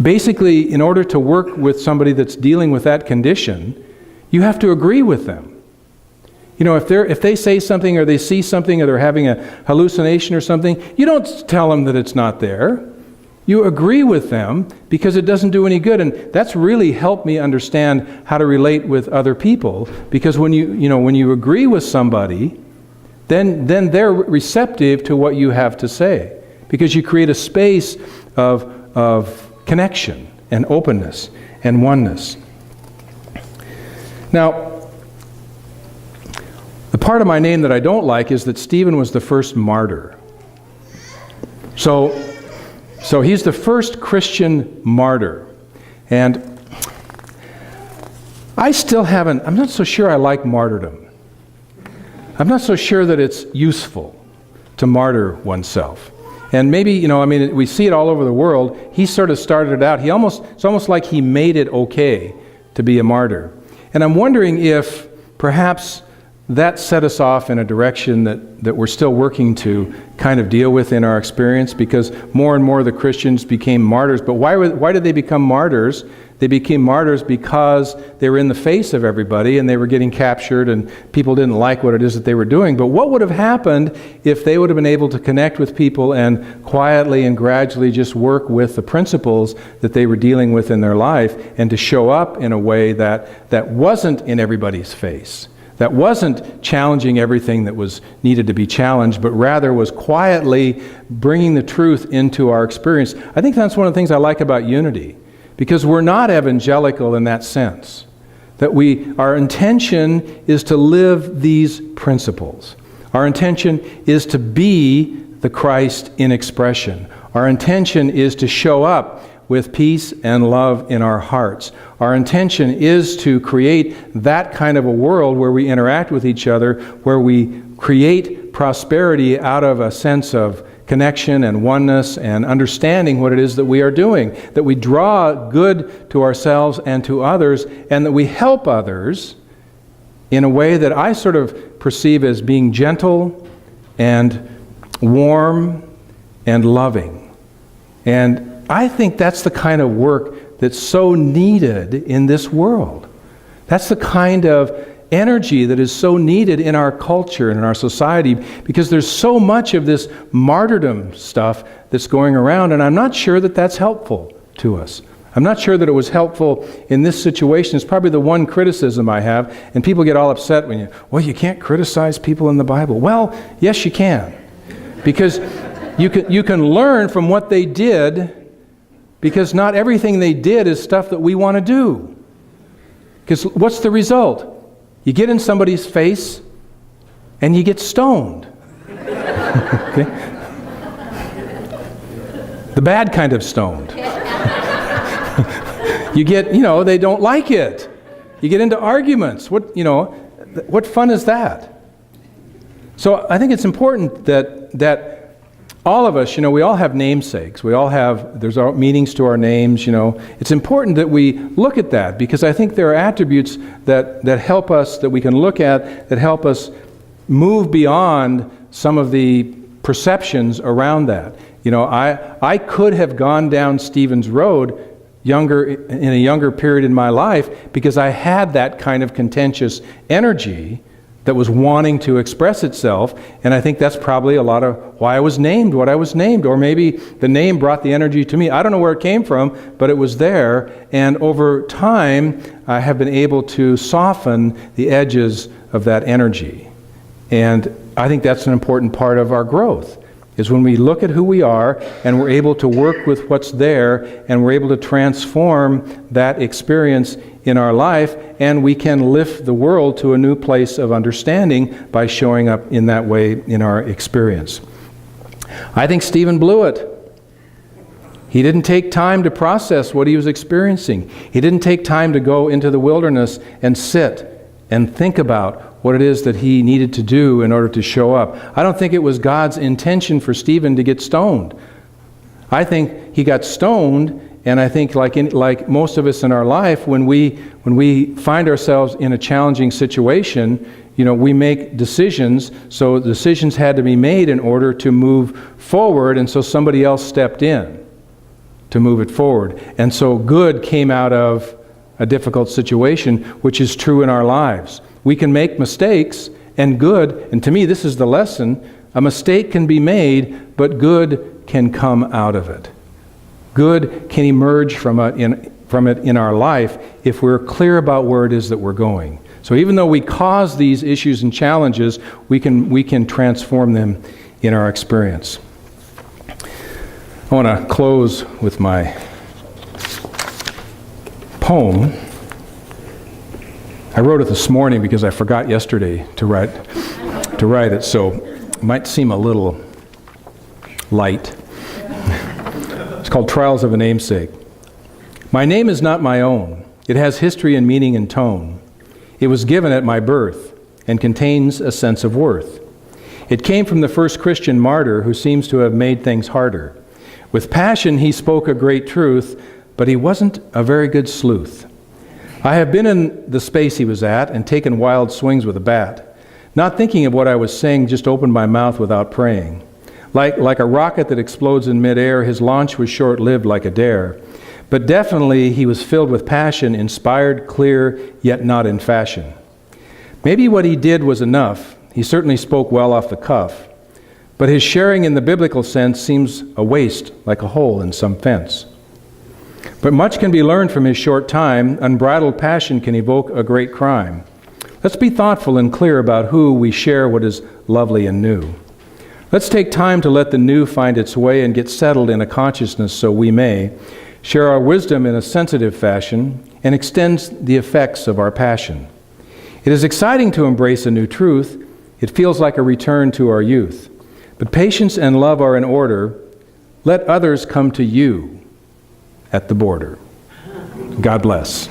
Basically, in order to work with somebody that's dealing with that condition, you have to agree with them. If they say something or they see something or they're having a hallucination or something, you don't tell them that it's not there. You agree with them because it doesn't do any good. And that's really helped me understand how to relate with other people, because when you agree with somebody, then they're receptive to what you have to say, because you create a space of connection and openness and oneness. Now, the part of my name that I don't like is that Stephen was the first martyr. So he's the first Christian martyr. And I'm not so sure I like martyrdom. I'm not so sure that it's useful to martyr oneself. And maybe, we see it all over the world. He sort of started it out. It's almost like he made it okay to be a martyr. And I'm wondering if perhaps that set us off in a direction that we're still working to kind of deal with in our experience, because more and more the Christians became martyrs. But why did they become martyrs? They became martyrs because they were in the face of everybody and they were getting captured and people didn't like what it is that they were doing. But what would have happened if they would have been able to connect with people and quietly and gradually just work with the principles that they were dealing with in their life, and to show up in a way that wasn't in everybody's face, that wasn't challenging everything that was needed to be challenged, but rather was quietly bringing the truth into our experience? I think that's one of the things I like about Unity, because we're not evangelical in that sense. That our intention is to live these principles. Our intention is to be the Christ in expression. Our intention is to show up with peace and love in our hearts. Our intention is to create that kind of a world where we interact with each other, where we create prosperity out of a sense of connection and oneness and understanding what it is that we are doing, that we draw good to ourselves and to others, and that we help others in a way that I sort of perceive as being gentle and warm and loving. And I think that's the kind of work that's so needed in this world. That's the kind of energy that is so needed in our culture and in our society, because there's so much of this martyrdom stuff that's going around, and I'm not sure that that's helpful to us. I'm not sure that it was helpful in this situation. It's probably the one criticism I have, and people get all upset when you can't criticize people in the Bible. Well, yes, you can, because you can learn from what they did, because not everything they did is stuff that we want to do. Because what's the result? You get in somebody's face and you get stoned. Okay? The bad kind of stoned. You get, they don't like it. You get into arguments. What fun is that? So I think it's important that all of us, we all have namesakes. There's meanings to our names, It's important that we look at that, because I think there are attributes that help us, that we can look at, that help us move beyond some of the perceptions around that. I could have gone down Stephen's road in a younger period in my life, because I had that kind of contentious energy that was wanting to express itself, and I think that's probably a lot of why I was named what I was named, or maybe the name brought the energy to me. I don't know where it came from, but it was there, and over time I have been able to soften the edges of that energy. And I think that's an important part of our growth, is when we look at who we are and we're able to work with what's there, and we're able to transform that experience in our life, and we can lift the world to a new place of understanding by showing up in that way in our experience. I think Stephen blew it. He didn't take time to process what he was experiencing. He didn't take time to go into the wilderness and sit and think about what it is that he needed to do in order to show up. I don't think it was God's intention for Stephen to get stoned. I think he got stoned, and I think like most of us in our life, when we find ourselves in a challenging situation, we make decisions. So decisions had to be made in order to move forward, and so somebody else stepped in to move it forward. And so good came out of a difficult situation, which is true in our lives. We can make mistakes, and good, and to me this is the lesson, a mistake can be made, but good can come out of it. Good can emerge from it in our life if we're clear about where it is that we're going. So even though we cause these issues and challenges, we can transform them in our experience. I want to close with my poem. I wrote it this morning because I forgot yesterday to write it, so it might seem a little light. It's called Trials of a Namesake. My name is not my own. It has history and meaning and tone. It was given at my birth and contains a sense of worth. It came from the first Christian martyr who seems to have made things harder. With passion he spoke a great truth, but he wasn't a very good sleuth. I have been in the space he was at and taken wild swings with a bat. Not thinking of what I was saying, just opened my mouth without praying. Like a rocket that explodes in midair, his launch was short-lived like a dare. But definitely he was filled with passion, inspired, clear, yet not in fashion. Maybe what he did was enough. He certainly spoke well off the cuff. But his sharing in the biblical sense seems a waste, like a hole in some fence. But much can be learned from his short time. Unbridled passion can evoke a great crime. Let's be thoughtful and clear about who we share what is lovely and new. Let's take time to let the new find its way and get settled in a consciousness so we may share our wisdom in a sensitive fashion and extend the effects of our passion. It is exciting to embrace a new truth. It feels like a return to our youth. But patience and love are in order. Let others come to you at the border. God bless.